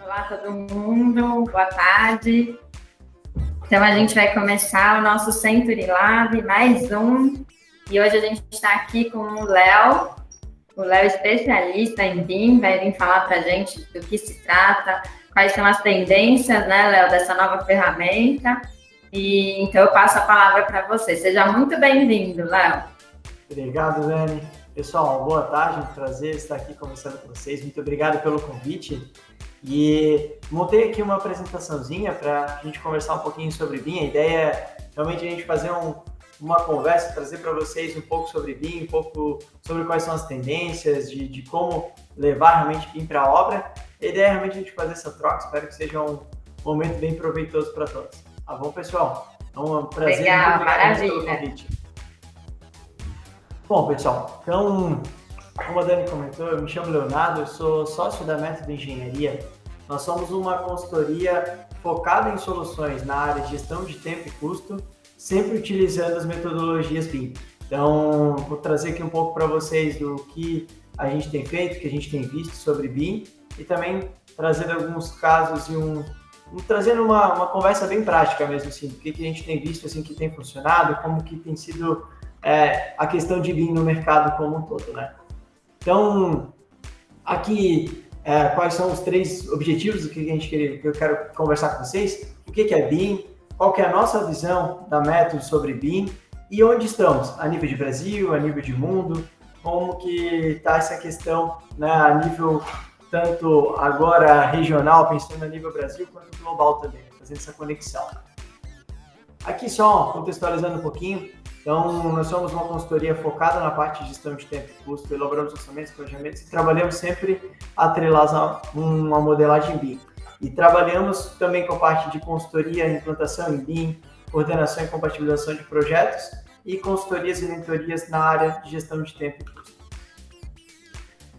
Olá, todo mundo. Boa tarde. Então, a gente vai começar o nosso Century Lab, mais um. E hoje a gente está aqui com o Léo. O Léo é especialista em BIM, vai vir falar para a gente do que se trata, quais são as tendências, né, Léo, dessa nova ferramenta. E então, eu passo a palavra para você. Seja muito bem-vindo, Léo. Obrigado, Dani. Pessoal, boa tarde, um prazer estar aqui conversando com vocês. Muito obrigado pelo convite. E montei aqui uma apresentaçãozinha para a gente conversar um pouquinho sobre BIM. A ideia é realmente a gente fazer uma conversa, trazer para vocês um pouco sobre BIM, um pouco sobre quais são as tendências, de como levar realmente BIM para a obra. A ideia é realmente a gente fazer essa troca, espero que seja um momento bem proveitoso para todos. Tá bom, pessoal? Então, é um prazer. Legal, maravilha. Bom, pessoal, então, como a Dani comentou, eu me chamo Leonardo, eu sou sócio da Método Engenharia. Nós somos uma consultoria focada em soluções na área de gestão de tempo e custo, sempre utilizando as metodologias BIM. Então, vou trazer aqui um pouco para vocês do que a gente tem feito, que a gente tem visto sobre BIM e também trazendo alguns casos e trazendo uma conversa bem prática mesmo, assim, do que a gente tem visto, assim, que tem funcionado, como que tem sido a questão de BIM no mercado como um todo, né? Então, aqui, quais são os 3 objetivos que eu quero conversar com vocês? O que é BIM? Qual que é a nossa visão da Método sobre BIM? E onde estamos? A nível de Brasil, a nível de mundo? Como que está essa questão, né, a nível tanto agora regional, pensando a nível Brasil, quanto global também, fazendo essa conexão. Aqui só contextualizando um pouquinho. Então, nós somos uma consultoria focada na parte de gestão de tempo e custo, elaboramos orçamentos, planejamentos e trabalhamos sempre atrelados a uma modelagem BIM. E trabalhamos também com a parte de consultoria, implantação em BIM, coordenação e compatibilização de projetos e consultorias e mentorias na área de gestão de tempo e custo.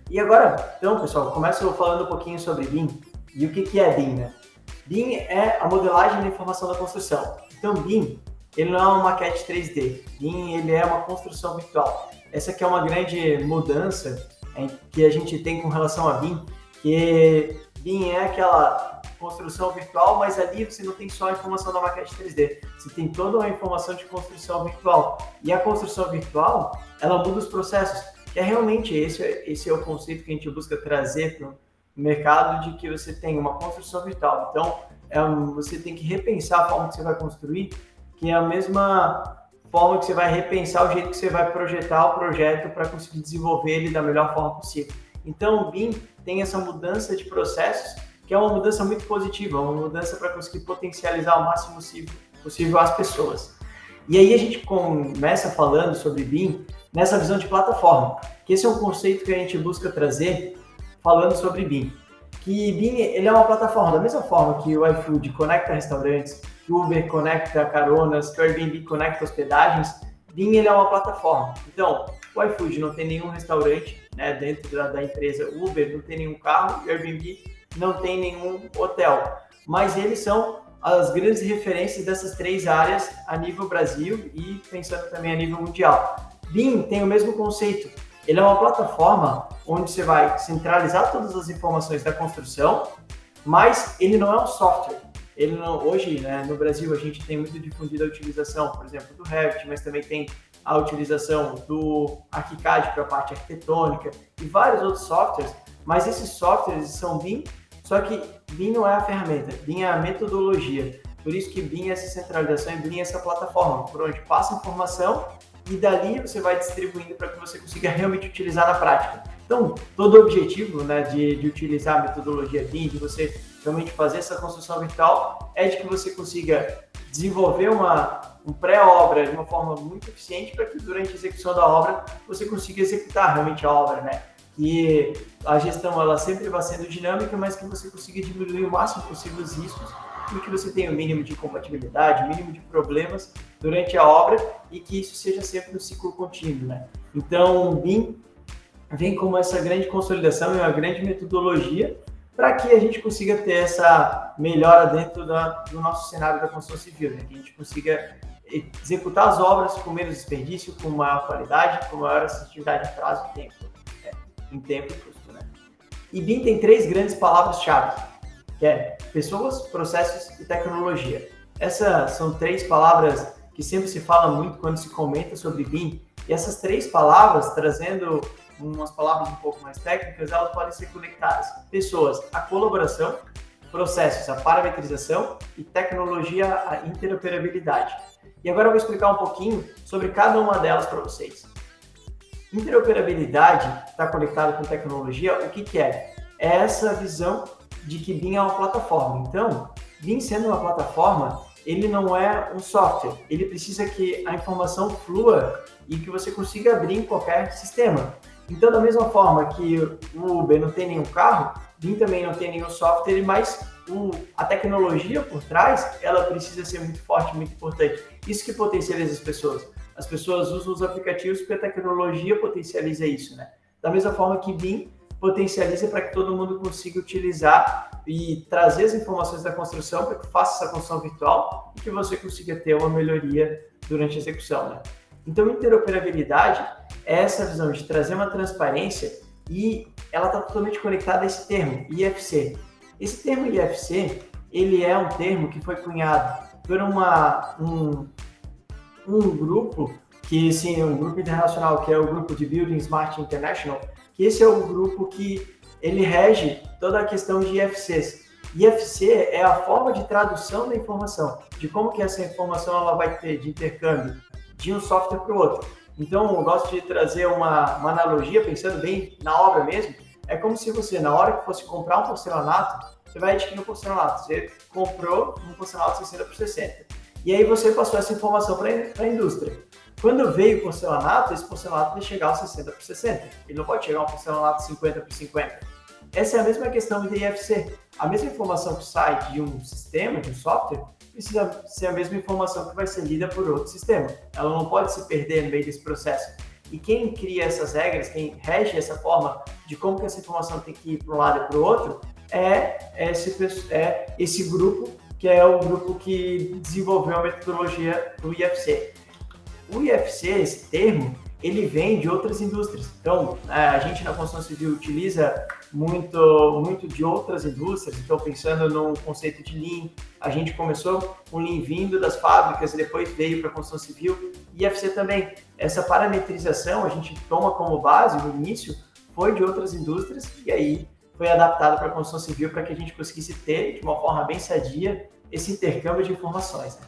E agora, então, pessoal, começo falando um pouquinho sobre BIM e o que é BIM, né? BIM é a modelagem da informação da construção. Então, BIM, ele não é uma maquete 3D, BIM ele é uma construção virtual. Essa aqui é uma grande mudança que a gente tem com relação a BIM, que BIM é aquela construção virtual, mas ali você não tem só a informação da maquete 3D, você tem toda uma informação de construção virtual. E a construção virtual, ela muda os processos, que é realmente esse é o conceito que a gente busca trazer para o mercado, de que você tem uma construção virtual. Então, você tem que repensar a forma que você vai construir, que é a mesma forma que você vai repensar o jeito que você vai projetar o projeto para conseguir desenvolver ele da melhor forma possível. Então, o BIM tem essa mudança de processos, que é uma mudança muito positiva, uma mudança para conseguir potencializar o máximo possível as pessoas. E aí a gente começa falando sobre BIM nessa visão de plataforma, que esse é um conceito que a gente busca trazer falando sobre BIM. Que BIM ele é uma plataforma, da mesma forma que o iFood conecta restaurantes, que o Uber conecta caronas, que o Airbnb conecta hospedagens, BIM ele é uma plataforma. Então, o iFood não tem nenhum restaurante, né, dentro da empresa, o Uber não tem nenhum carro, e o Airbnb não tem nenhum hotel. Mas eles são as grandes referências dessas 3 áreas a nível Brasil e pensando também a nível mundial. BIM tem o mesmo conceito. Ele é uma plataforma onde você vai centralizar todas as informações da construção, mas ele não é um software. Hoje, né, no Brasil, a gente tem muito difundida a utilização, por exemplo, do Revit, mas também tem a utilização do ArchiCAD para a parte arquitetônica e vários outros softwares, mas esses softwares são BIM, só que BIM não é a ferramenta, BIM é a metodologia. Por isso que BIM é essa centralização e BIM é essa plataforma, por onde passa informação e dali você vai distribuindo para que você consiga realmente utilizar na prática. Então, todo o objetivo, né, de utilizar a metodologia BIM, de você realmente fazer essa construção virtual, é de que você consiga desenvolver um pré-obra de uma forma muito eficiente para que durante a execução da obra você consiga executar realmente a obra, né? Que a gestão ela sempre vai sendo dinâmica, mas que você consiga diminuir o máximo possível os riscos e que você tenha o mínimo de compatibilidade, o mínimo de problemas durante a obra e que isso seja sempre um ciclo contínuo, né? Então, o BIM vem como essa grande consolidação e uma grande metodologia para que a gente consiga ter essa melhora dentro do nosso cenário da construção civil, né? Que a gente consiga executar as obras com menos desperdício, com maior qualidade, com maior assertividade em prazo e tempo, né? Em tempo e custo, né? E BIM tem 3 grandes palavras-chave, que é pessoas, processos e tecnologia. Essas são 3 palavras que sempre se fala muito quando se comenta sobre BIM, e essas 3 palavras, trazendo umas palavras um pouco mais técnicas, elas podem ser conectadas. Pessoas, a colaboração, processos, a parametrização e tecnologia, a interoperabilidade. E agora eu vou explicar um pouquinho sobre cada uma delas para vocês. Interoperabilidade está conectada com tecnologia, o que é? É essa visão de que BIM é uma plataforma. Então, BIM sendo uma plataforma, ele não é um software, ele precisa que a informação flua e que você consiga abrir em qualquer sistema. Então, da mesma forma que o Uber não tem nenhum carro, BIM também não tem nenhum software, mas a tecnologia por trás, ela precisa ser muito forte, muito importante. Isso que potencializa as pessoas. As pessoas usam os aplicativos porque a tecnologia potencializa isso, né? Da mesma forma que BIM potencializa para que todo mundo consiga utilizar e trazer as informações da construção para que faça essa construção virtual e que você consiga ter uma melhoria durante a execução, né? Então, interoperabilidade é essa visão de trazer uma transparência e ela está totalmente conectada a esse termo, IFC. Esse termo IFC, ele é um termo que foi cunhado por um grupo, que sim, um grupo internacional, que é o grupo de Building Smart International, que esse é o grupo que ele rege toda a questão de IFCs. IFC é a forma de tradução da informação, de como que essa informação ela vai ter de intercâmbio de um software para o outro. Então, eu gosto de trazer uma analogia, pensando bem na obra mesmo, é como se você, na hora que fosse comprar um porcelanato, você vai adquirir um porcelanato, você comprou um porcelanato 60 por 60, e aí você passou essa informação para a indústria. Quando veio o porcelanato, esse porcelanato vai chegar aos 60 por 60, ele não pode chegar a um porcelanato 50 por 50. Essa é a mesma questão do IFC. A mesma informação que sai de um sistema, de um software, precisa ser a mesma informação que vai ser lida por outro sistema. Ela não pode se perder no meio desse processo. E quem cria essas regras, quem rege essa forma de como que essa informação tem que ir para um lado e para o outro, é esse grupo, que é o grupo que desenvolveu a metodologia do IFC. O IFC, esse termo, ele vem de outras indústrias. Então, a gente na construção civil utiliza muito de outras indústrias. Então, pensando no conceito de Lean, a gente começou com Lean vindo das fábricas e depois veio para a construção civil. E IFC também. Essa parametrização a gente toma como base, no início, foi de outras indústrias e aí foi adaptado para a construção civil para que a gente conseguisse ter, de uma forma bem sadia, esse intercâmbio de informações, né?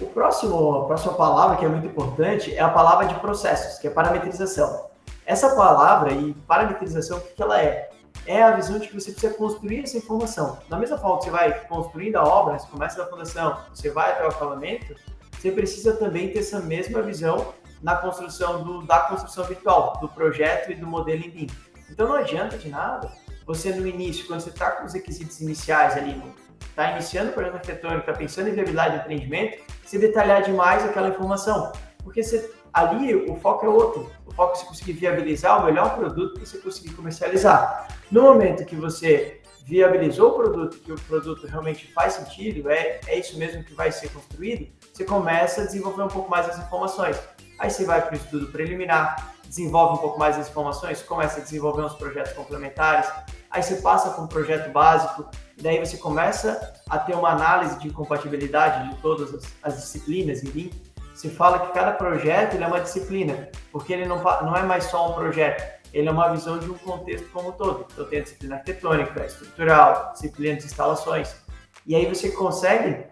A próxima palavra que é muito importante é a palavra de processos, que é parametrização. Essa palavra e parametrização, o que ela é? É a visão de que você precisa construir essa informação. Da mesma forma que você vai construindo a obra, você começa da fundação, você vai até o acabamento, você precisa também ter essa mesma visão na construção da construção virtual, do projeto e do modelo em BIM. Então não adianta de nada você no início, quando você está com os requisitos iniciais ali, está iniciando o projeto arquitetônico, está pensando em viabilidade de empreendimento, se detalhar demais aquela informação, porque ali o foco é outro, o foco é você conseguir viabilizar o melhor produto que você conseguir comercializar. No momento que você viabilizou o produto, que o produto realmente faz sentido, é isso mesmo que vai ser construído, você começa a desenvolver um pouco mais as informações. Aí você vai para o estudo preliminar, desenvolve um pouco mais as informações, começa a desenvolver uns projetos complementares, aí você passa para um projeto básico, e daí você começa a ter uma análise de incompatibilidade de todas as disciplinas, enfim. Se fala que cada projeto ele é uma disciplina, porque ele não é mais só um projeto, ele é uma visão de um contexto como um todo. Então tem a disciplina arquitetônica, estrutural, disciplina de instalações. E aí você consegue,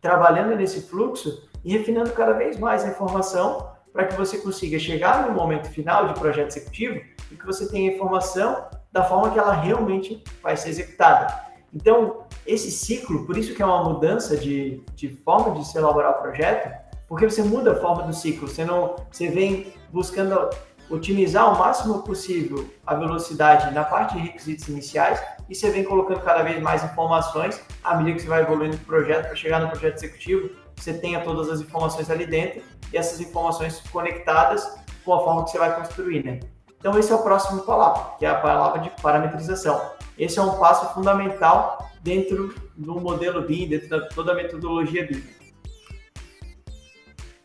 trabalhando nesse fluxo e refinando cada vez mais a informação para que você consiga chegar no momento final de projeto executivo e que você tenha a informação da forma que ela realmente vai ser executada. Então, esse ciclo, por isso que é uma mudança de forma de se elaborar o projeto, porque você muda a forma do ciclo, você vem buscando otimizar o máximo possível a velocidade na parte de requisitos iniciais e você vem colocando cada vez mais informações à medida que você vai evoluindo o projeto para chegar no projeto executivo, você tenha todas as informações ali dentro e essas informações conectadas com a forma que você vai construir, né? Então esse é o próximo palavra, que é a palavra de parametrização. Esse é um passo fundamental dentro do modelo BIM, dentro de toda a metodologia BIM.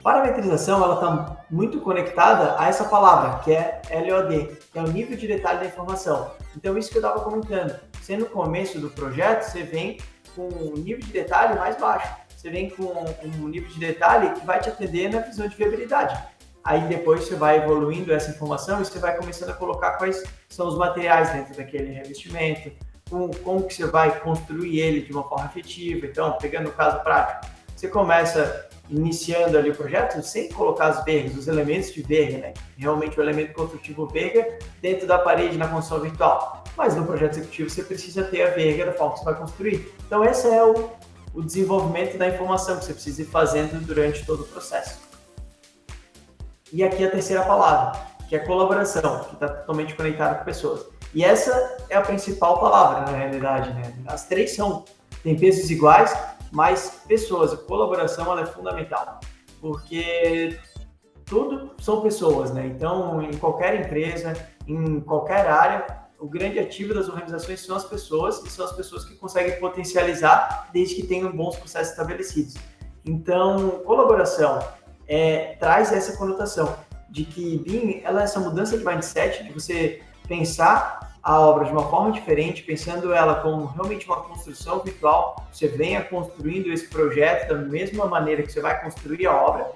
Parametrização, ela está muito conectada a essa palavra, que é LOD, que é o nível de detalhe da informação. Então, isso que eu estava comentando, você no começo do projeto, você vem com um nível de detalhe mais baixo, você vem com um nível de detalhe que vai te atender na visão de viabilidade. Aí depois você vai evoluindo essa informação e você vai começando a colocar quais são os materiais dentro daquele revestimento, como que você vai construir ele de uma forma efetiva. Então, pegando o caso prático, você começa iniciando ali o projeto sem colocar as vergas, os elementos de verga, né? Realmente o elemento construtivo verga dentro da parede na construção virtual. Mas no projeto executivo você precisa ter a verga da forma que você vai construir. Então esse é o desenvolvimento da informação que você precisa ir fazendo durante todo o processo. E aqui a terceira palavra, que é colaboração, que está totalmente conectada com pessoas. E essa é a principal palavra, na realidade, né? As três têm pesos iguais, mas pessoas, a colaboração ela é fundamental, porque tudo são pessoas, né? Então, em qualquer empresa, em qualquer área, o grande ativo das organizações são as pessoas, e são as pessoas que conseguem potencializar desde que tenham bons processos estabelecidos. Então, colaboração traz essa conotação de que BIM, ela é essa mudança de mindset, de você pensar a obra de uma forma diferente, pensando ela como realmente uma construção virtual, você venha construindo esse projeto da mesma maneira que você vai construir a obra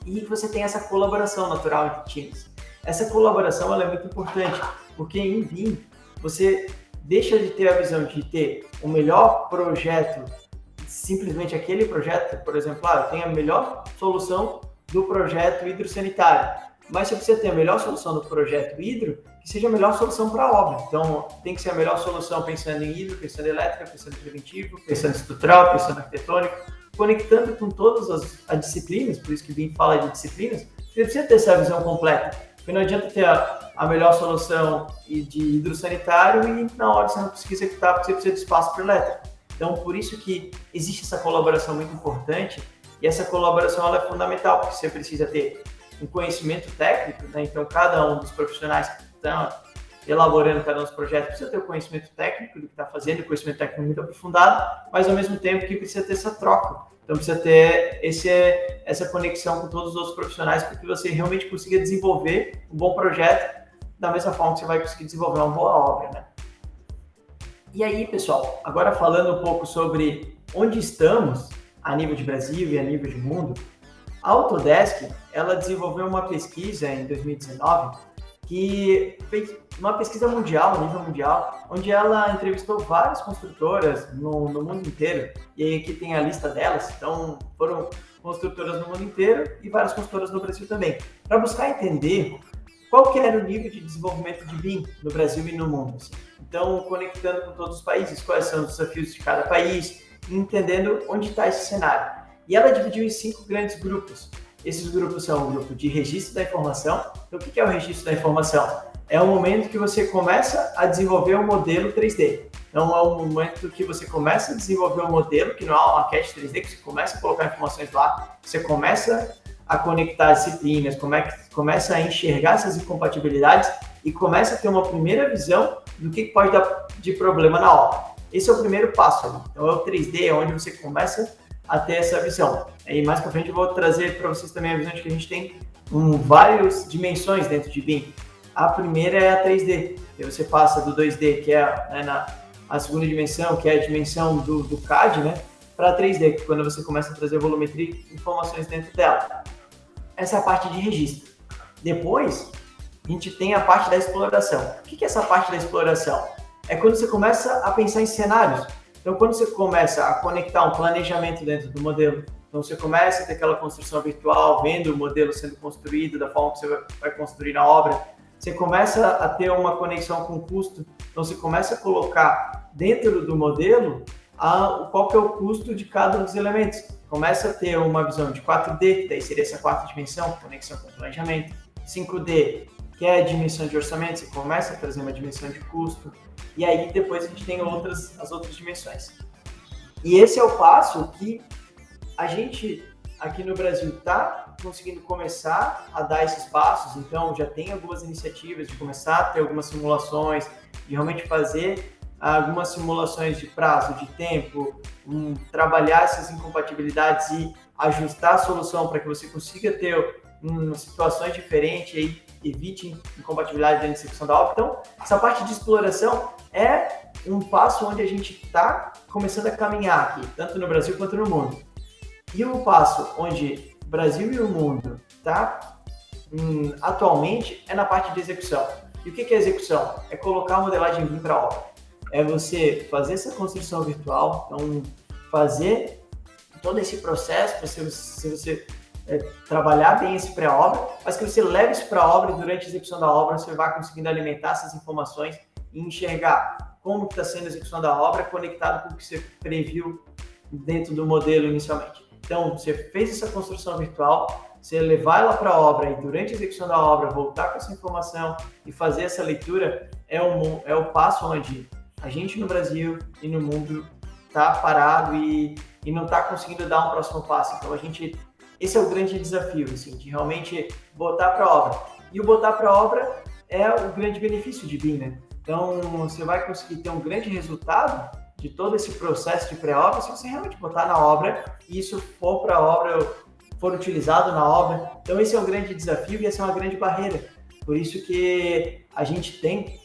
e você tem essa colaboração natural entre times. Essa colaboração ela é muito importante, porque em BIM você deixa de ter a visão de ter o melhor projeto, simplesmente aquele projeto, por exemplo, eu tenho a melhor solução do projeto hidrossanitário, mas você precisa ter a melhor solução do projeto hidro, que seja a melhor solução para a obra. Então, tem que ser a melhor solução pensando em hidro, pensando em elétrica, pensando em preventivo, pensando em estrutural, pensando em arquitetônico, conectando com todas as disciplinas, por isso que o BIM fala de disciplinas, você precisa ter essa visão completa. Porque não adianta ter a melhor solução de hidrossanitário e na hora você não conseguir executar porque você precisa de espaço para elétrica. Então, por isso que existe essa colaboração muito importante e essa colaboração ela é fundamental, porque você precisa ter um conhecimento técnico, né? Então cada um dos profissionais que estão elaborando cada um dos projetos precisa ter o conhecimento técnico do que está fazendo, o conhecimento técnico muito aprofundado, mas ao mesmo tempo que precisa ter essa troca. Então precisa ter essa conexão com todos os outros profissionais para que você realmente consiga desenvolver um bom projeto da mesma forma que você vai conseguir desenvolver uma boa obra, né? E aí, pessoal, agora falando um pouco sobre onde estamos a nível de Brasil e a nível de mundo, a Autodesk, ela desenvolveu uma pesquisa em 2019 que fez uma pesquisa mundial, a nível mundial, onde ela entrevistou várias construtoras no mundo inteiro. E aí aqui tem a lista delas, então foram construtoras no mundo inteiro e várias construtoras no Brasil também, para buscar entender qual que era o nível de desenvolvimento de BIM no Brasil e no mundo. Assim. Então, conectando com todos os países, quais são os desafios de cada país, e entendendo onde está esse cenário. E ela dividiu em 5 grandes grupos. Esses grupos são o grupo de registro da informação. Então, o que é o registro da informação? É o momento que você começa a desenvolver um modelo 3D. Então, é o momento que você começa a desenvolver um modelo, que não é uma maquete 3D, que você começa a colocar informações lá, você começa a conectar as disciplinas, começa a enxergar essas incompatibilidades e começa a ter uma primeira visão do que pode dar de problema na obra. Esse é o primeiro passo ali. Então, é o 3D, é onde você começa a ter essa visão. E mais para frente eu vou trazer para vocês também a visão de que a gente tem várias dimensões dentro de BIM. A primeira é a 3D, que você passa do 2D, que é a segunda dimensão, que é a dimensão do CAD, né, para a 3D, que é quando você começa a trazer volumetria e informações dentro dela. Essa é a parte de registro. Depois, a gente tem a parte da exploração. O que é essa parte da exploração? É quando você começa a pensar em cenários. Então, quando você começa a conectar um planejamento dentro do modelo, então você começa a ter aquela construção virtual, vendo o modelo sendo construído da forma que você vai construir na obra, você começa a ter uma conexão com o custo, Então, você começa a colocar dentro do modelo qual que é o custo de cada um dos elementos. Começa a ter uma visão de 4D, que daí seria essa quarta dimensão, conexão com o planejamento. 5D, que é a dimensão de orçamento, você começa a trazer uma dimensão de custo. E aí, depois, a gente tem as outras dimensões. E esse é o passo que a gente, aqui no Brasil, está conseguindo começar a dar esses passos. Então, já tem algumas iniciativas de começar a ter algumas simulações, de realmente fazer algumas simulações de prazo, de tempo, trabalhar essas incompatibilidades e ajustar a solução para que você consiga ter situações diferentes e evite incompatibilidade dentro da execução da obra. Então, essa parte de exploração é um passo onde a gente está começando a caminhar aqui, tanto no Brasil quanto no mundo. E o passo onde o Brasil e o mundo está atualmente é na parte de execução. E o que é execução? É colocar a modelagem BIM para a obra. É você fazer essa construção virtual, então fazer todo esse processo para você trabalhar bem esse pré-obra, mas que você leve isso para a obra e durante a execução da obra você vai conseguindo alimentar essas informações e enxergar como está sendo a execução da obra conectado com o que você previu dentro do modelo inicialmente. Então, você fez essa construção virtual, você levar ela para a obra e durante a execução da obra voltar com essa informação e fazer essa leitura é o passo onde a gente no Brasil e no mundo está parado e não está conseguindo dar um próximo passo. Então, esse é o grande desafio, assim, de realmente botar para a obra. E o botar para a obra é o grande benefício de BIM, né? Então, você vai conseguir ter um grande resultado de todo esse processo de pré-obra se você realmente botar na obra e isso for para a obra, for utilizado na obra. Então, esse é um grande desafio e essa é uma grande barreira. Por isso que a gente tem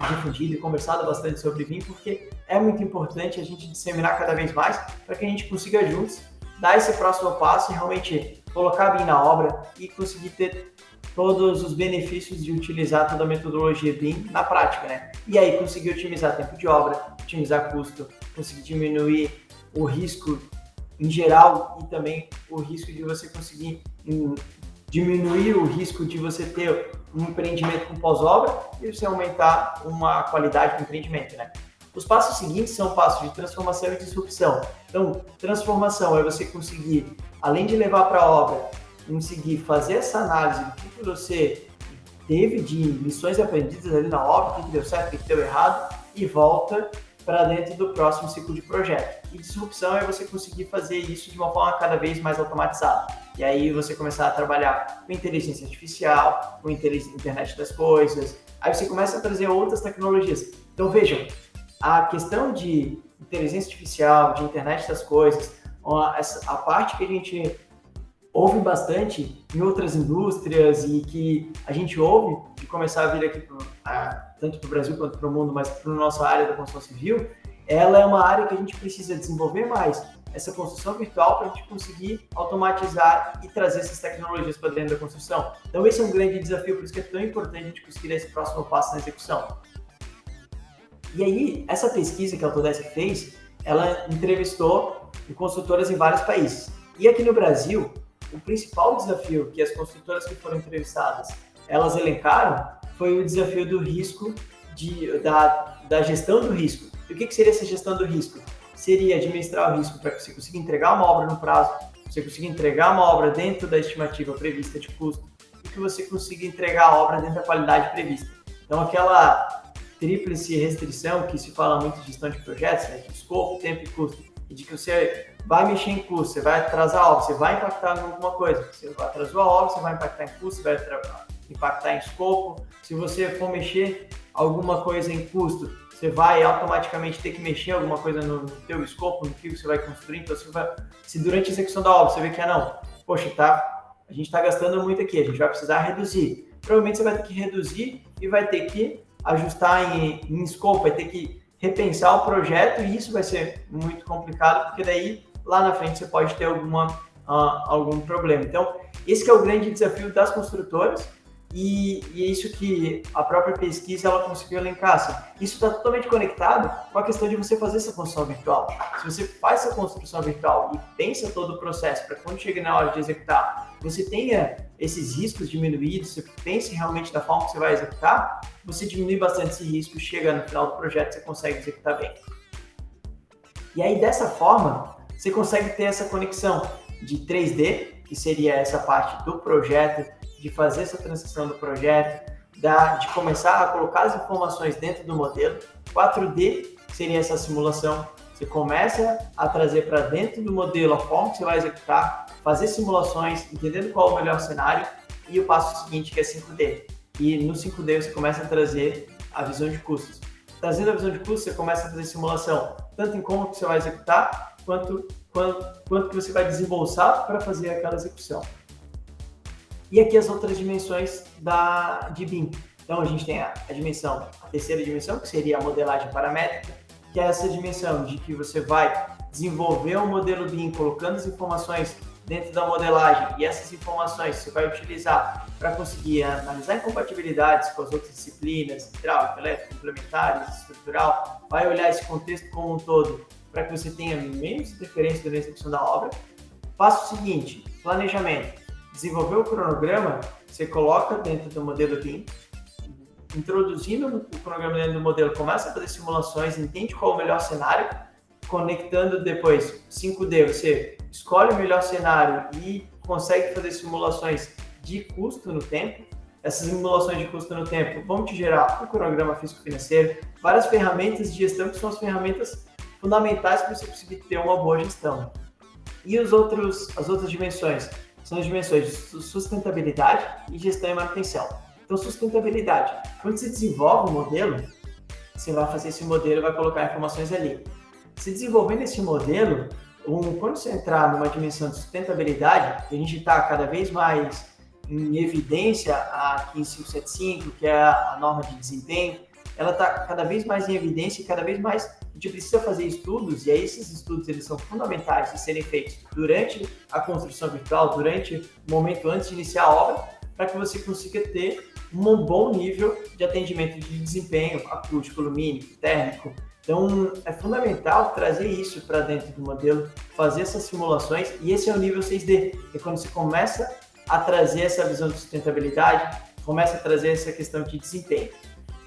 difundido e conversado bastante sobre BIM, porque é muito importante a gente disseminar cada vez mais para que a gente consiga juntos dar esse próximo passo e realmente colocar BIM na obra e conseguir ter todos os benefícios de utilizar toda a metodologia BIM na prática, né? E aí conseguir otimizar tempo de obra, otimizar custo, conseguir diminuir o risco em geral e também o risco de você conseguir diminuir o risco de você ter um empreendimento com pós-obra e você aumentar uma qualidade do empreendimento, né? Os passos seguintes são passos de transformação e disrupção. Então, transformação é você conseguir, além de levar para a obra, conseguir fazer essa análise do que você teve de lições aprendidas ali na obra, o que deu certo, o que deu errado, e volta para dentro do próximo ciclo de projeto. E disrupção é você conseguir fazer isso de uma forma cada vez mais automatizada. E aí você começar a trabalhar com inteligência artificial, com internet das coisas, aí você começa a trazer outras tecnologias. Então vejam, a questão de inteligência artificial, de internet das coisas, a parte que a gente ouve bastante em outras indústrias e que a gente ouve de começar a vir aqui tanto para o Brasil quanto para o mundo, mas para a nossa área da construção civil, ela é uma área que a gente precisa desenvolver mais essa construção virtual para a gente conseguir automatizar e trazer essas tecnologias para dentro da construção. Então esse é um grande desafio, por isso que é tão importante a gente conseguir dar esse próximo passo na execução. E aí, essa pesquisa que a Autodesk fez, ela entrevistou consultoras em vários países. E aqui no Brasil, o principal desafio que as construtoras que foram entrevistadas, elas elencaram, foi o desafio do risco, da gestão do risco. E o que seria essa gestão do risco? Seria administrar o risco para que você consiga entregar uma obra no prazo, você consiga entregar uma obra dentro da estimativa prevista de custo e que você consiga entregar a obra dentro da qualidade prevista. Então, aquela tríplice restrição que se fala muito de gestão de projetos, né, de escopo, tempo e custo, e de que você vai mexer em custo, você vai atrasar a obra, você vai impactar em alguma coisa. Você atrasou a obra, você vai impactar em custo, você vai impactar em escopo. Se você for mexer alguma coisa em custo, você vai automaticamente ter que mexer alguma coisa no teu escopo, no que você vai construir. Então, se durante a execução da obra você vê que poxa, a gente está gastando muito aqui, a gente vai precisar reduzir. Provavelmente você vai ter que reduzir e vai ter que ajustar em escopo, vai ter que repensar o projeto e isso vai ser muito complicado, porque daí lá na frente você pode ter algum problema. Então, esse que é o grande desafio das construtoras e é isso que a própria pesquisa ela conseguiu elencar. Assim. Isso está totalmente conectado com a questão de você fazer essa construção virtual. Se você faz essa construção virtual e pensa todo o processo para quando chega na hora de executar, você tenha esses riscos diminuídos, você pense realmente da forma que você vai executar, você diminui bastante esse risco, chega no final do projeto, você consegue executar bem. E aí, dessa forma, você consegue ter essa conexão de 3D, que seria essa parte do projeto, de fazer essa transição do projeto, de começar a colocar as informações dentro do modelo. 4D, que seria essa simulação. Você começa a trazer para dentro do modelo a forma que você vai executar, fazer simulações, entendendo qual é o melhor cenário, e o passo seguinte, que é 5D. E no 5D você começa a trazer a visão de custos. Trazendo a visão de custos, você começa a fazer simulação, tanto em como que você vai executar, quanto que você vai desembolsar para fazer aquela execução. E aqui as outras dimensões de BIM. Então a gente tem a terceira dimensão, que seria a modelagem paramétrica, que é essa dimensão de que você vai desenvolver um modelo BIM colocando as informações dentro da modelagem, e essas informações você vai utilizar para conseguir analisar incompatibilidades com as outras disciplinas, hidráulica, elétrica, complementares, estrutural, vai olhar esse contexto como um todo para que você tenha menos interferência na execução da obra. Passo seguinte, planejamento. Desenvolver o cronograma, você coloca dentro do modelo BIM, introduzindo o cronograma dentro do modelo, começa a fazer simulações, entende qual é o melhor cenário, conectando depois 5D, você escolhe o melhor cenário e consegue fazer simulações de custo no tempo. Essas simulações de custo no tempo vão te gerar um cronograma físico-financeiro, várias ferramentas de gestão que são as ferramentas fundamentais para você conseguir ter uma boa gestão. E as outras dimensões são as dimensões de sustentabilidade e gestão e manutenção. Então, sustentabilidade. Quando você desenvolve um modelo, você vai fazer esse modelo e vai colocar informações ali. Se desenvolvendo esse modelo, quando você entrar numa dimensão de sustentabilidade, a gente está cada vez mais em evidência a 15575, que é a norma de desempenho, ela está cada vez mais em evidência e cada vez mais a gente precisa fazer estudos, e aí esses estudos eles são fundamentais de serem feitos durante a construção virtual, durante o momento antes de iniciar a obra, para que você consiga ter um bom nível de atendimento de desempenho acústico, lumínico, térmico. Então, é fundamental trazer isso para dentro do modelo, fazer essas simulações, e esse é o nível 6D, que é quando você começa a trazer essa visão de sustentabilidade, começa a trazer essa questão de desempenho.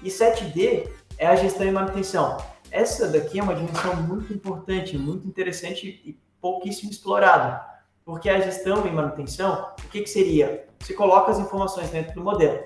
E 7D é a gestão e manutenção. Essa daqui é uma dimensão muito importante, muito interessante e pouquíssimo explorada, porque a gestão e manutenção, o que seria? Você coloca as informações dentro do modelo.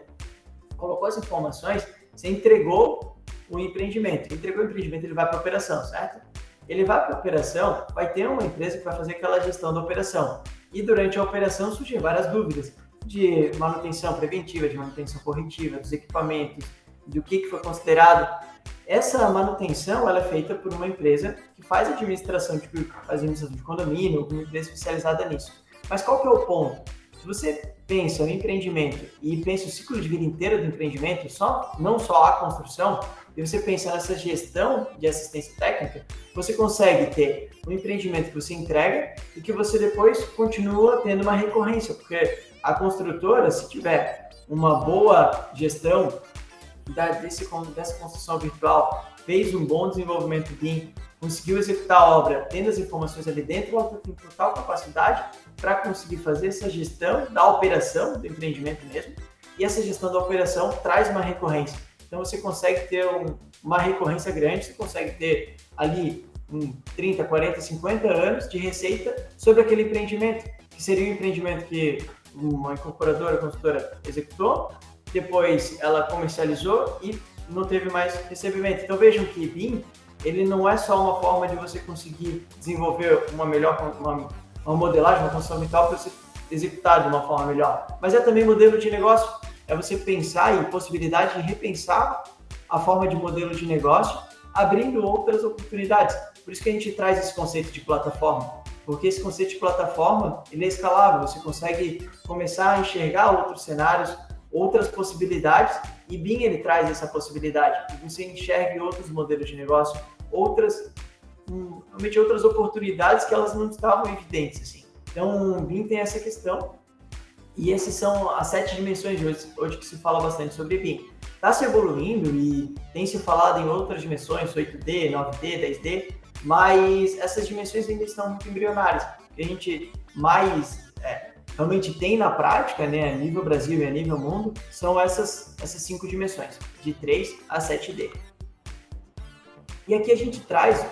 Colocou as informações, você entregou o empreendimento. Entregou o empreendimento, ele vai para a operação, certo? Ele vai para a operação, vai ter uma empresa que vai fazer aquela gestão da operação. E durante a operação surgem várias dúvidas de manutenção preventiva, de manutenção corretiva, dos equipamentos, do que foi considerado. Essa manutenção ela é feita por uma empresa que faz administração de condomínio, alguma empresa especializada nisso. Mas qual que é o ponto? Se você pensa no empreendimento e pensa o ciclo de vida inteiro do empreendimento, não só a construção, e você pensa nessa gestão de assistência técnica, você consegue ter um empreendimento que você entrega e que você depois continua tendo uma recorrência, porque a construtora, se tiver uma boa gestão dessa construção virtual, fez um bom desenvolvimento BIM, conseguiu executar a obra, tendo as informações ali dentro, ela tem total capacidade para conseguir fazer essa gestão da operação do empreendimento mesmo, e essa gestão da operação traz uma recorrência. Então você consegue ter uma recorrência grande, você consegue ter ali 30, 40, 50 anos de receita sobre aquele empreendimento, que seria um empreendimento que uma incorporadora, consultora executou, depois ela comercializou e não teve mais recebimento. Então vejam que BIM, ele não é só uma forma de você conseguir desenvolver uma modelagem, uma construção mental para você executar de uma forma melhor, mas é também modelo de negócio, é você pensar em possibilidade de repensar a forma de modelo de negócio, abrindo outras oportunidades. Por isso que a gente traz esse conceito de plataforma, porque esse conceito de plataforma, ele é escalável, você consegue começar a enxergar outros cenários, outras possibilidades, e BIM ele traz essa possibilidade, que você enxergue outros modelos de negócio, realmente outras oportunidades que elas não estavam evidentes, assim. Então, o BIM tem essa questão, e essas são as 7 dimensões de hoje que se fala bastante sobre BIM. Está se evoluindo e tem se falado em outras dimensões, 8D, 9D, 10D, mas essas dimensões ainda estão muito embrionárias. O que a gente mais realmente tem na prática, né, a nível Brasil e a nível mundo, são essas 5 dimensões, de 3 a 7D. E aqui a gente traz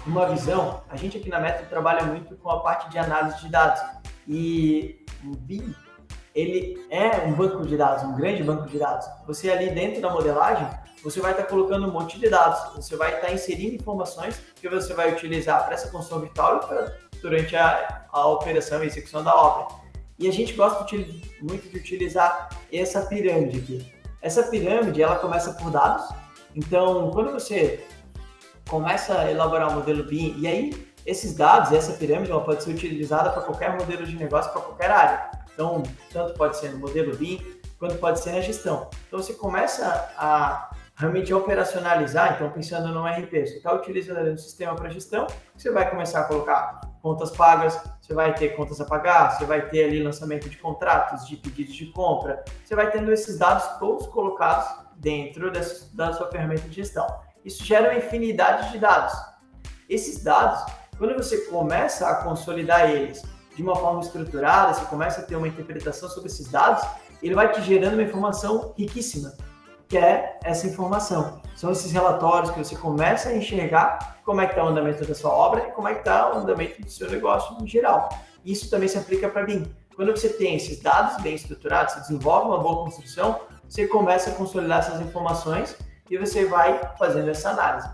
uma visão, a gente aqui na Metro trabalha muito com a parte de análise de dados, e o BIM, ele é um banco de dados, um grande banco de dados. Você ali dentro da modelagem, você vai estar colocando um monte de dados, você vai estar inserindo informações que você vai utilizar para essa construção virtual durante a operação e execução da obra. E a gente gosta muito de utilizar essa pirâmide aqui. Essa pirâmide, ela começa por dados. Então, quando você começa a elaborar um modelo BIM, e aí esses dados, essa pirâmide, ela pode ser utilizada para qualquer modelo de negócio, para qualquer área. Então, tanto pode ser no modelo BIM, quanto pode ser na gestão. Então, você começa a realmente operacionalizar, então pensando no RP, você está utilizando um sistema para gestão, você vai começar a colocar contas pagas, você vai ter contas a pagar, você vai ter ali lançamento de contratos, de pedidos de compra, você vai tendo esses dados todos colocados dentro da sua ferramenta de gestão. Isso gera uma infinidade de dados. Esses dados, quando você começa a consolidar eles de uma forma estruturada, você começa a ter uma interpretação sobre esses dados, ele vai te gerando uma informação riquíssima, que é essa informação. São esses relatórios que você começa a enxergar como é que está o andamento da sua obra e como é que está o andamento do seu negócio em geral. Isso também se aplica para BIM. Quando você tem esses dados bem estruturados, você desenvolve uma boa construção, você começa a consolidar essas informações e você vai fazendo essa análise.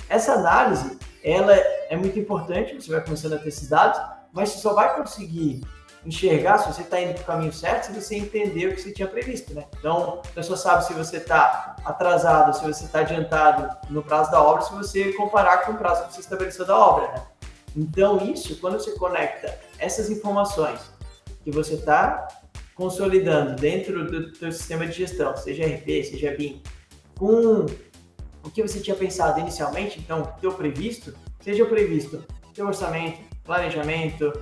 Essa análise, ela é muito importante, você vai começando a ter esses dados, mas você só vai conseguir enxergar se você está indo para o caminho certo, se você entender o que você tinha previsto, né? Então, a pessoa sabe se você está atrasado, se você está adiantado no prazo da obra, se você comparar com o prazo que você estabeleceu da obra, né? Então, isso, quando você conecta essas informações que você está consolidando dentro do seu sistema de gestão, seja RP, seja BIM, com o que você tinha pensado inicialmente, então, teu previsto, seja previsto teu orçamento, planejamento,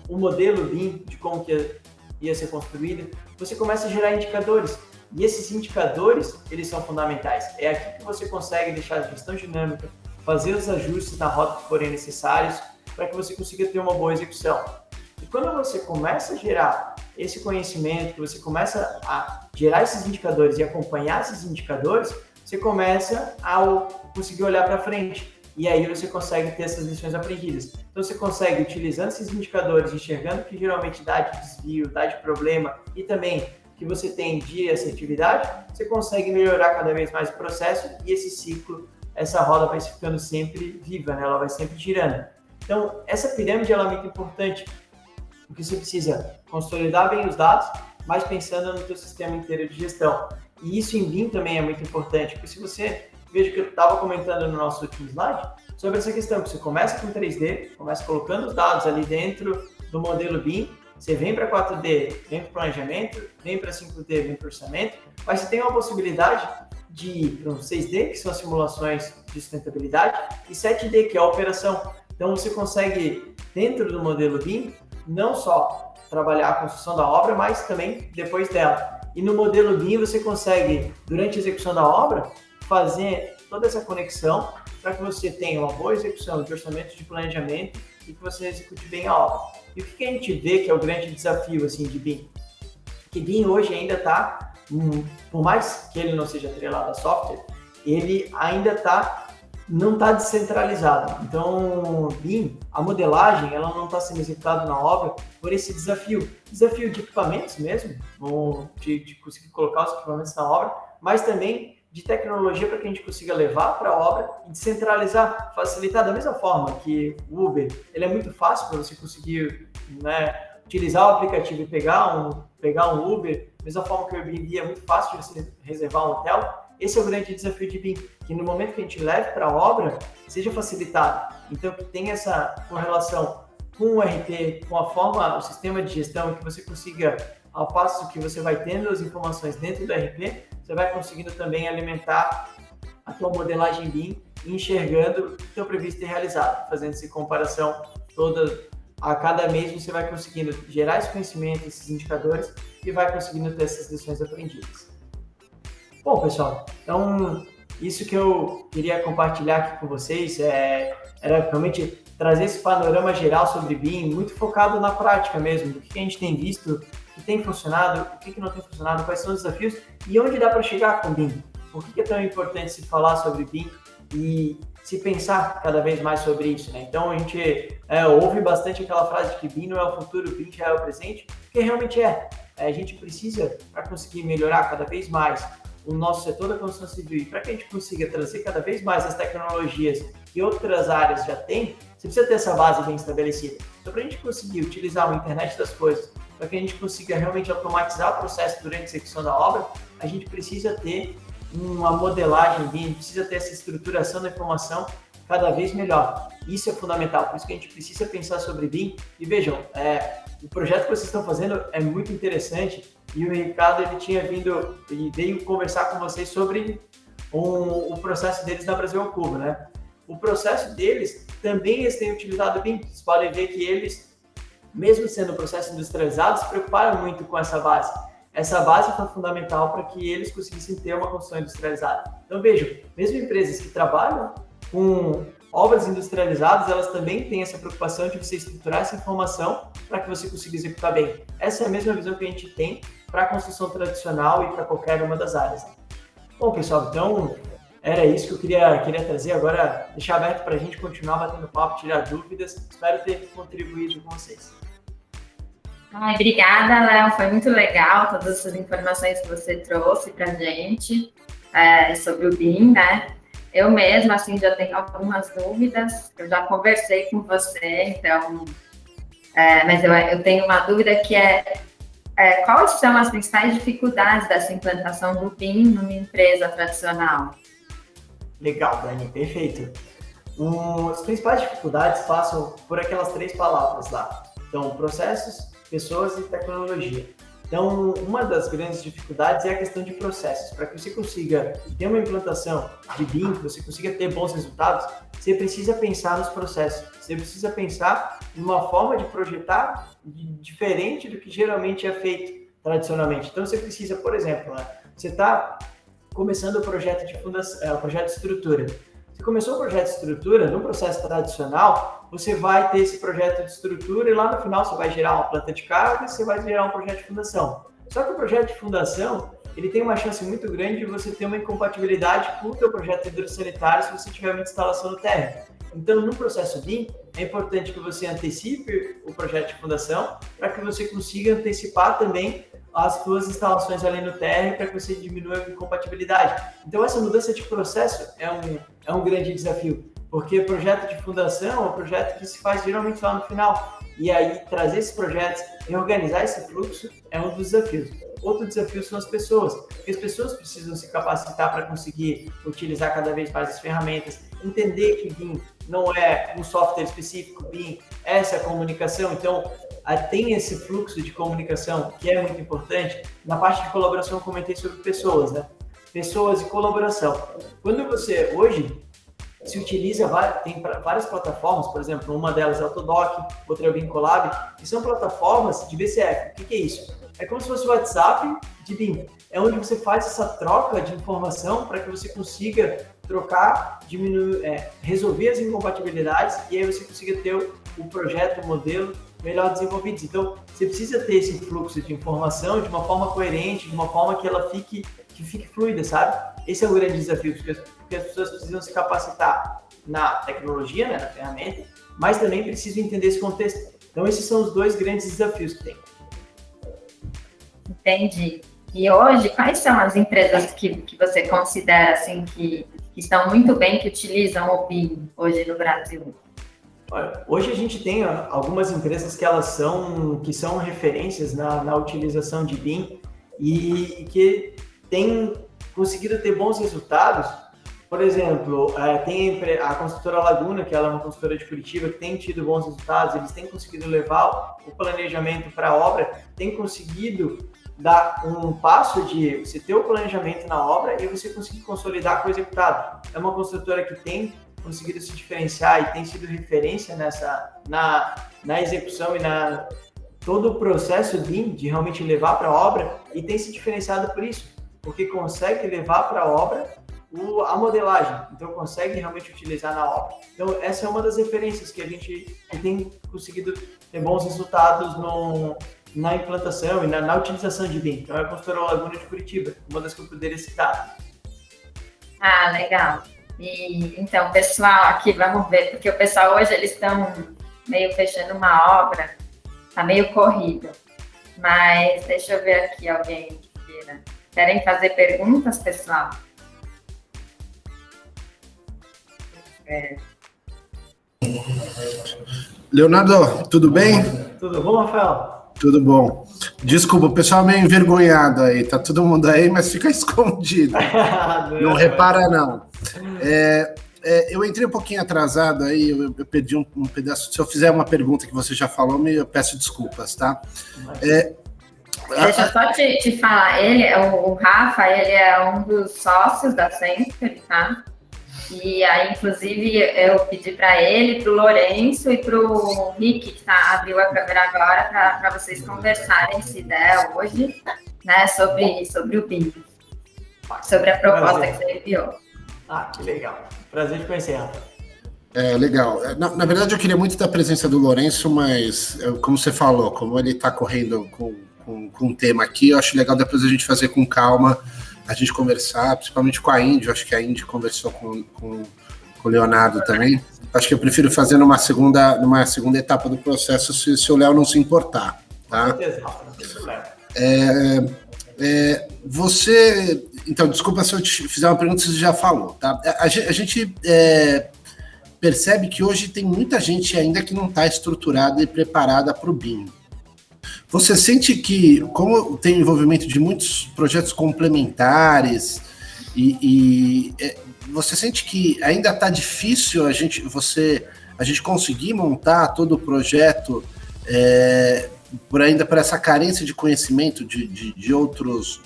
um modelo BIM de como que ia ser construído, você começa a gerar indicadores. E esses indicadores, eles são fundamentais. É aqui que você consegue deixar a gestão dinâmica, fazer os ajustes na rota que forem necessários, para que você consiga ter uma boa execução. E quando você começa a gerar esse conhecimento, que você começa a gerar esses indicadores e acompanhar esses indicadores, você começa a conseguir olhar para frente. E aí você consegue ter essas lições aprendidas. Então você consegue, utilizando esses indicadores, enxergando que geralmente dá de desvio, dá de problema, e também que você tem de assertividade, você consegue melhorar cada vez mais o processo e esse ciclo, essa roda vai ficando sempre viva, né? Ela vai sempre girando. Então, essa pirâmide ela é muito importante, porque você precisa consolidar bem os dados, mas pensando no seu sistema inteiro de gestão. E isso em BIM também é muito importante, porque se você, veja que eu estava comentando no nosso último slide, sobre essa questão, que você começa com 3D, começa colocando os dados ali dentro do modelo BIM, você vem para 4D, vem para o planejamento, vem para 5D, vem para o orçamento, mas você tem uma possibilidade de ir para um 6D, que são as simulações de sustentabilidade, e 7D, que é a operação. Então você consegue, dentro do modelo BIM, não só trabalhar a construção da obra, mas também depois dela. E no modelo BIM você consegue, durante a execução da obra, fazer toda essa conexão para que você tenha uma boa execução de orçamento de planejamento e que você execute bem a obra. E o que a gente vê que é o grande desafio assim, de BIM? Que BIM hoje ainda está, por mais que ele não seja atrelado a software, ele ainda não está descentralizado. Então, BIM, a modelagem, ela não está sendo executada na obra por esse desafio de equipamentos mesmo, de conseguir colocar os equipamentos na obra, mas também de tecnologia para que a gente consiga levar para a obra e descentralizar, facilitar da mesma forma que o Uber, ele é muito fácil para você conseguir, né, utilizar o aplicativo e pegar um Uber, da mesma forma que o Airbnb é muito fácil de você reservar um hotel. Esse é o grande desafio de BIM, que no momento que a gente leve para a obra, seja facilitado. Então, que tenha essa correlação com o RP, com a forma, o sistema de gestão, que você consiga, ao passo que você vai tendo as informações dentro do RP, você vai conseguindo também alimentar a tua modelagem BIM e enxergando o teu previsto e realizado, fazendo essa comparação toda. A cada mês você vai conseguindo gerar esse conhecimento, esses indicadores, e vai conseguindo ter essas lições aprendidas. Bom, pessoal, então isso que eu queria compartilhar aqui com vocês era realmente trazer esse panorama geral sobre BIM, muito focado na prática mesmo, do que a gente tem visto, o que tem funcionado, o que não tem funcionado, quais são os desafios e onde dá para chegar com o BIM. Por que é tão importante se falar sobre BIM e se pensar cada vez mais sobre isso, né? Então a gente ouve bastante aquela frase de que BIM não é o futuro, BIM já é o presente, porque realmente a gente precisa, para conseguir melhorar cada vez mais o nosso setor da construção civil e para que a gente consiga trazer cada vez mais as tecnologias que outras áreas já têm, você precisa ter essa base bem estabelecida. Então, para a gente conseguir utilizar a internet das coisas, para que a gente consiga realmente automatizar o processo durante a execução da obra, a gente precisa ter uma modelagem BIM, precisa ter essa estruturação da informação cada vez melhor. Isso é fundamental, por isso que a gente precisa pensar sobre BIM. E vejam, o projeto que vocês estão fazendo é muito interessante e o Ricardo ele veio conversar com vocês sobre o processo deles na Brasil ao Cubo, né? O processo deles também eles têm utilizado BIM. Vocês podem ver que eles, mesmo sendo processos industrializados, se preocuparam muito com essa base. Essa base foi fundamental para que eles conseguissem ter uma construção industrializada. Então, vejam, mesmo empresas que trabalham com obras industrializadas, elas também têm essa preocupação de você estruturar essa informação para que você consiga executar bem. Essa é a mesma visão que a gente tem para a construção tradicional e para qualquer uma das áreas. Bom, pessoal, então era isso que eu queria trazer. Agora, deixar aberto para a gente continuar batendo papo, tirar dúvidas. Espero ter contribuído com vocês. Obrigada, Léo. Foi muito legal todas essas informações que você trouxe para a gente sobre o BIM, né? Eu mesma, assim, já tenho algumas dúvidas. Eu já conversei com você, então... mas eu tenho uma dúvida que quais são as principais dificuldades dessa implantação do BIM numa empresa tradicional? Legal, Dani, perfeito. As principais dificuldades passam por aquelas 3 palavras lá. Então, processos, pessoas e tecnologia. Então, uma das grandes dificuldades é a questão de processos. Para que você consiga ter uma implantação de BIM, que você consiga ter bons resultados, você precisa pensar nos processos. Você precisa pensar em uma forma de projetar diferente do que geralmente é feito tradicionalmente. Então, você precisa, por exemplo, você está começando o projeto de fundação, o projeto de estrutura. Você começou o projeto de estrutura, no processo tradicional, você vai ter esse projeto de estrutura e lá no final você vai gerar uma planta de carga e você vai gerar um projeto de fundação. Só que o projeto de fundação, ele tem uma chance muito grande de você ter uma incompatibilidade com o teu projeto hidrossanitário se você tiver uma instalação no térreo. Então, no processo BIM, é importante que você antecipe o projeto de fundação para que você consiga antecipar também as suas instalações ali no térreo para que você diminua a incompatibilidade. Então, essa mudança de processo é um grande desafio, porque o projeto de fundação é um projeto que se faz geralmente lá no final. E aí, trazer esses projetos e organizar esse fluxo é um dos desafios. Outro desafio são as pessoas, porque as pessoas precisam se capacitar para conseguir utilizar cada vez mais as ferramentas, entender que BIM não é um software específico, BIM é essa comunicação, então tem esse fluxo de comunicação que é muito importante. Na parte de colaboração eu comentei sobre pessoas, né? Pessoas e colaboração. Quando você, hoje, se utiliza, tem várias plataformas, por exemplo, uma delas é o Autodoc, outra é o BIM Collab, que são plataformas de VCF. O que é isso? É como se fosse o WhatsApp de BIM. É onde você faz essa troca de informação para que você consiga trocar, resolver as incompatibilidades e aí você consiga ter o projeto, o modelo melhor desenvolvidos. Então, você precisa ter esse fluxo de informação de uma forma coerente, de uma forma que ela fique fluida, sabe? Esse é o grande desafio, porque as pessoas precisam se capacitar na tecnologia, né, na ferramenta, mas também precisam entender esse contexto. Então, esses são os 2 grandes desafios que tem. Entendi. E hoje, quais são as empresas que você considera assim, que estão muito bem, que utilizam o BIM hoje no Brasil? Hoje a gente tem algumas empresas que são referências na utilização de BIM e que têm conseguido ter bons resultados. Por exemplo, tem a construtora Laguna, que ela é uma construtora de Curitiba, que tem tido bons resultados, eles têm conseguido levar o planejamento para a obra, têm conseguido dar um passo de você ter o planejamento na obra e você conseguir consolidar com o executado. É uma construtora que tem conseguido se diferenciar e tem sido referência na execução e todo o processo BIM de realmente levar para a obra e tem se diferenciado por isso, porque consegue levar para a obra a modelagem, então consegue realmente utilizar na obra. Então, essa é uma das referências que a gente tem conseguido ter bons resultados na implantação e na utilização de BIM. Então, é a consultora Laguna de Curitiba, uma das que eu poderia citar. Ah, legal. E então, pessoal, aqui vamos ver, porque o pessoal hoje eles estão meio fechando uma obra, tá meio corrido. Mas deixa eu ver aqui alguém que queira. Querem fazer perguntas, pessoal? Leonardo, tudo bem? Tudo bom, Rafael? Tudo bom. Desculpa, o pessoal é meio envergonhado aí, tá todo mundo aí, mas fica escondido. Não repara, não. Eu entrei um pouquinho atrasado aí, eu perdi um pedaço. Se eu fizer uma pergunta que você já falou, eu peço desculpas, tá? Deixa eu só te falar, o Rafa, ele é um dos sócios da Century, tá? E aí, inclusive, eu pedi para ele, para o Lourenço e para o Rick, que abriu a câmera agora, para vocês conversarem essa ideia hoje, né, sobre o BIM, sobre a proposta que você enviou. Ah, que legal. Prazer de conhecer, Rafa. Legal. Na verdade, eu queria muito da presença do Lourenço, mas, como você falou, como ele está correndo com um tema aqui, eu acho legal depois a gente fazer com calma, a gente conversar, principalmente com a Indy. Eu acho que a Indy conversou com o Leonardo também. Acho que eu prefiro fazer numa segunda etapa do processo, se o Léo não se importar. Tá? Com certeza, Rafa, não tem problema. Você... Então, desculpa se eu te fizer uma pergunta que você já falou. Tá? A gente percebe que hoje tem muita gente ainda que não está estruturada e preparada para o BIM. Você sente que, como tem envolvimento de muitos projetos complementares, você sente que ainda está difícil a gente conseguir montar todo o projeto por essa carência de conhecimento de outras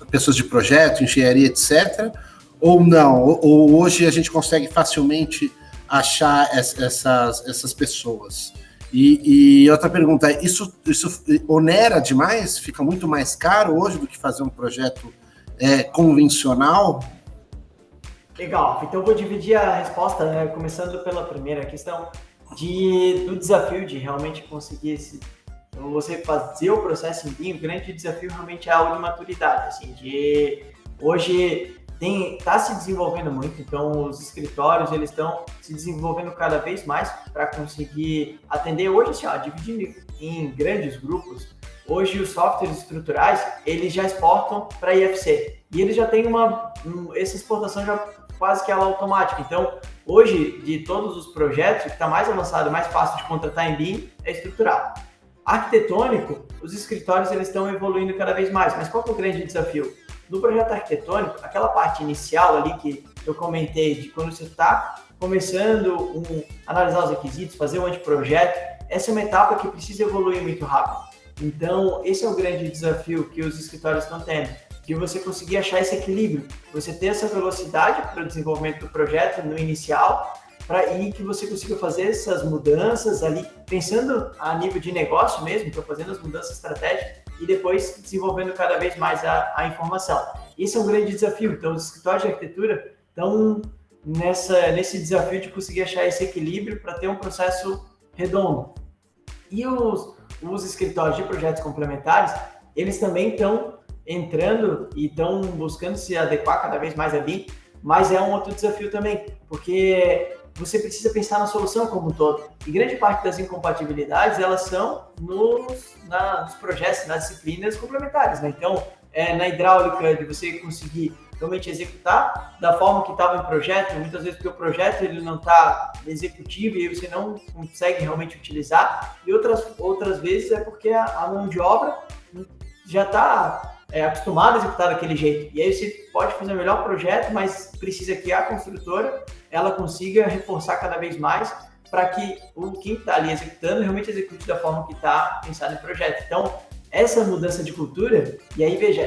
pessoas de projeto, engenharia, etc., ou não? Ou hoje a gente consegue facilmente achar essas pessoas? E outra pergunta, isso onera demais? Fica muito mais caro hoje do que fazer um projeto convencional? Legal, então eu vou dividir a resposta, né, começando pela primeira questão do desafio de realmente conseguir você fazer o processo em BIM. O grande desafio realmente é algo de maturidade, assim, hoje está se desenvolvendo muito, então os escritórios eles estão se desenvolvendo cada vez mais para conseguir atender hoje, assim, dividindo em grandes grupos. Hoje os softwares estruturais eles já exportam para IFC e eles já têm essa exportação já quase que ela automática. Então hoje, de todos os projetos, o que está mais avançado, mais fácil de contratar em BIM é estrutural. Arquitetônico, os escritórios eles estão evoluindo cada vez mais, mas qual que é o grande desafio? No projeto arquitetônico, aquela parte inicial ali que eu comentei, de quando você está começando a analisar os requisitos, fazer um anteprojeto, essa é uma etapa que precisa evoluir muito rápido. Então, esse é o grande desafio que os escritórios estão tendo, de você conseguir achar esse equilíbrio, você ter essa velocidade para o desenvolvimento do projeto no inicial, e que você consiga fazer essas mudanças ali, pensando a nível de negócio mesmo, então fazendo as mudanças estratégicas, e depois desenvolvendo cada vez mais a informação. Esse é um grande desafio. Então, os escritórios de arquitetura estão nesse desafio de conseguir achar esse equilíbrio para ter um processo redondo. E os escritórios de projetos complementares, eles também estão entrando e estão buscando se adequar cada vez mais a BIM, mas é um outro desafio também, porque você precisa pensar na solução como um todo. E grande parte das incompatibilidades, elas são nos projetos, nas disciplinas complementares, né? Então, na hidráulica, de você conseguir realmente executar da forma que estava em projeto, muitas vezes porque o projeto ele não está executivo e aí você não consegue realmente utilizar, e outras vezes é porque a mão de obra já está acostumada a executar daquele jeito. E aí você pode fazer o melhor projeto, mas precisa que a construtora ela consiga reforçar cada vez mais para que quem está ali executando realmente execute da forma que está pensado no projeto. Então, essa mudança de cultura, e aí veja,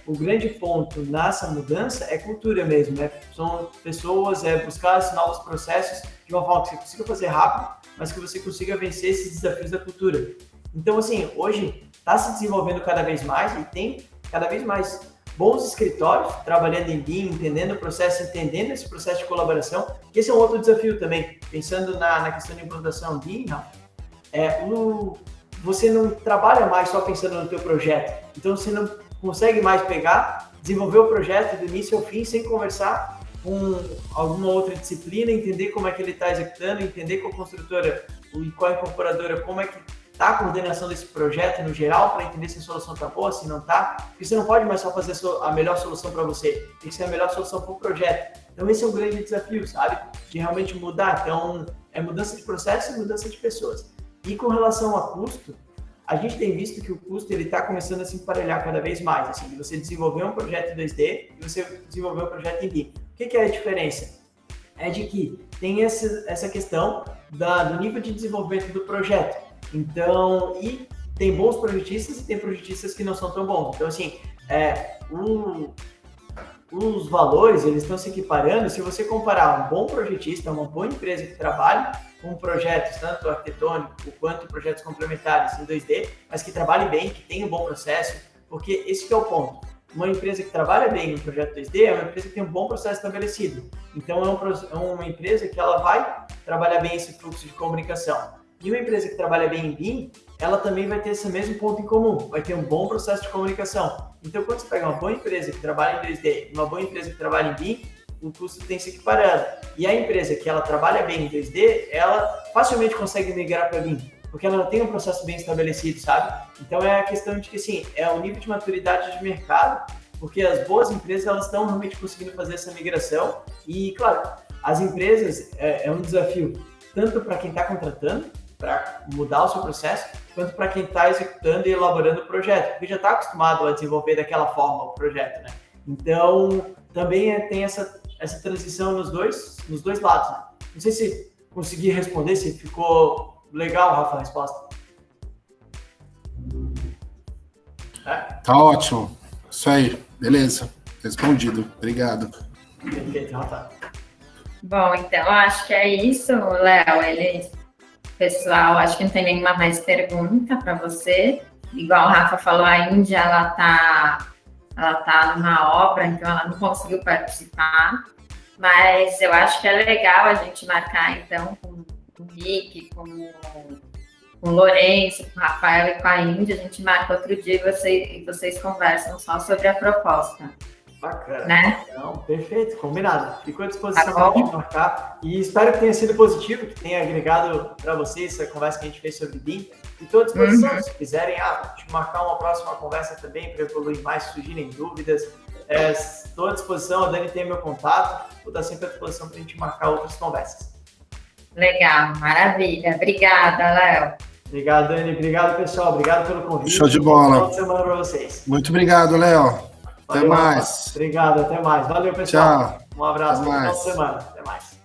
o grande ponto nessa mudança é cultura mesmo, né? São pessoas, buscar esses novos processos de uma forma que você consiga fazer rápido, mas que você consiga vencer esses desafios da cultura. Então, assim, hoje está se desenvolvendo cada vez mais e tem cada vez mais bons escritórios, trabalhando em BIM, entendendo o processo, entendendo esse processo de colaboração. Esse é um outro desafio também, pensando na questão de implantação BIM, você não trabalha mais só pensando no teu projeto, então você não consegue mais pegar, desenvolver o projeto do início ao fim sem conversar com alguma outra disciplina, entender como é que ele está executando, entender com a construtora e com a incorporadora como é que está a coordenação desse projeto no geral, para entender se a solução está boa, se não está, porque você não pode mais só fazer a melhor solução para você, tem que ser a melhor solução para o projeto. Então esse é um grande desafio, sabe? De realmente mudar. Então é mudança de processo e mudança de pessoas. E com relação a custo, a gente tem visto que o custo ele está começando a se emparelhar cada vez mais, assim, de você desenvolver um projeto em 2D e você desenvolver um projeto em BIM. O que é a diferença? É de que tem essa questão do nível de desenvolvimento do projeto. Então, e tem bons projetistas e tem projetistas que não são tão bons. Então, assim, os valores, eles estão se equiparando se você comparar um bom projetista, uma boa empresa que trabalha com projetos, tanto arquitetônico quanto projetos complementares em 2D, mas que trabalhe bem, que tenha um bom processo, porque esse que é o ponto. Uma empresa que trabalha bem no projeto 2D é uma empresa que tem um bom processo estabelecido. Então, é uma empresa que ela vai trabalhar bem esse fluxo de comunicação. E uma empresa que trabalha bem em BIM, ela também vai ter esse mesmo ponto em comum, vai ter um bom processo de comunicação. Então, quando você pega uma boa empresa que trabalha em 2D e uma boa empresa que trabalha em BIM, o custo tem se equiparando. E a empresa que ela trabalha bem em 2D, ela facilmente consegue migrar para BIM, porque ela tem um processo bem estabelecido, sabe? Então, é a questão de que, assim, é o nível de maturidade de mercado, porque as boas empresas, elas estão realmente conseguindo fazer essa migração. E, claro, as empresas, é um desafio tanto para quem está contratando, para mudar o seu processo, quanto para quem está executando e elaborando o projeto, porque já está acostumado a desenvolver daquela forma o projeto, né? Então, também tem essa transição nos dois lados, né? Não sei se consegui responder, se ficou legal, Rafa, a resposta. Tá ótimo. Isso aí, beleza. Respondido. Obrigado. Perfeito, Rafa. Bom, então, eu acho que é isso, Léo. Pessoal, acho que não tem nenhuma mais pergunta para você. Igual o Rafa falou, a Índia, ela tá numa obra, então ela não conseguiu participar. Mas eu acho que é legal a gente marcar, então, com o Rick, com o Lourenço, com o Rafael e com a Índia, a gente marca outro dia e vocês conversam só sobre a proposta. Bacana. Né? Então, perfeito, combinado. Fico à disposição para a gente marcar. E espero que tenha sido positivo, que tenha agregado para vocês essa conversa que a gente fez sobre BIM. E estou à disposição, se quiserem, marcar uma próxima conversa também para evoluir mais, se surgirem dúvidas. Estou à disposição, a Dani tem meu contato, vou estar sempre à disposição para a gente marcar outras conversas. Legal, maravilha. Obrigada, Léo. Obrigado, Dani. Obrigado, pessoal. Obrigado pelo convite. Show de bola. Boa semana para vocês. Muito obrigado, Léo. Até mais. Obrigado, até mais. Valeu, pessoal. Tchau. Um abraço. Até mais. Boa semana. Até mais.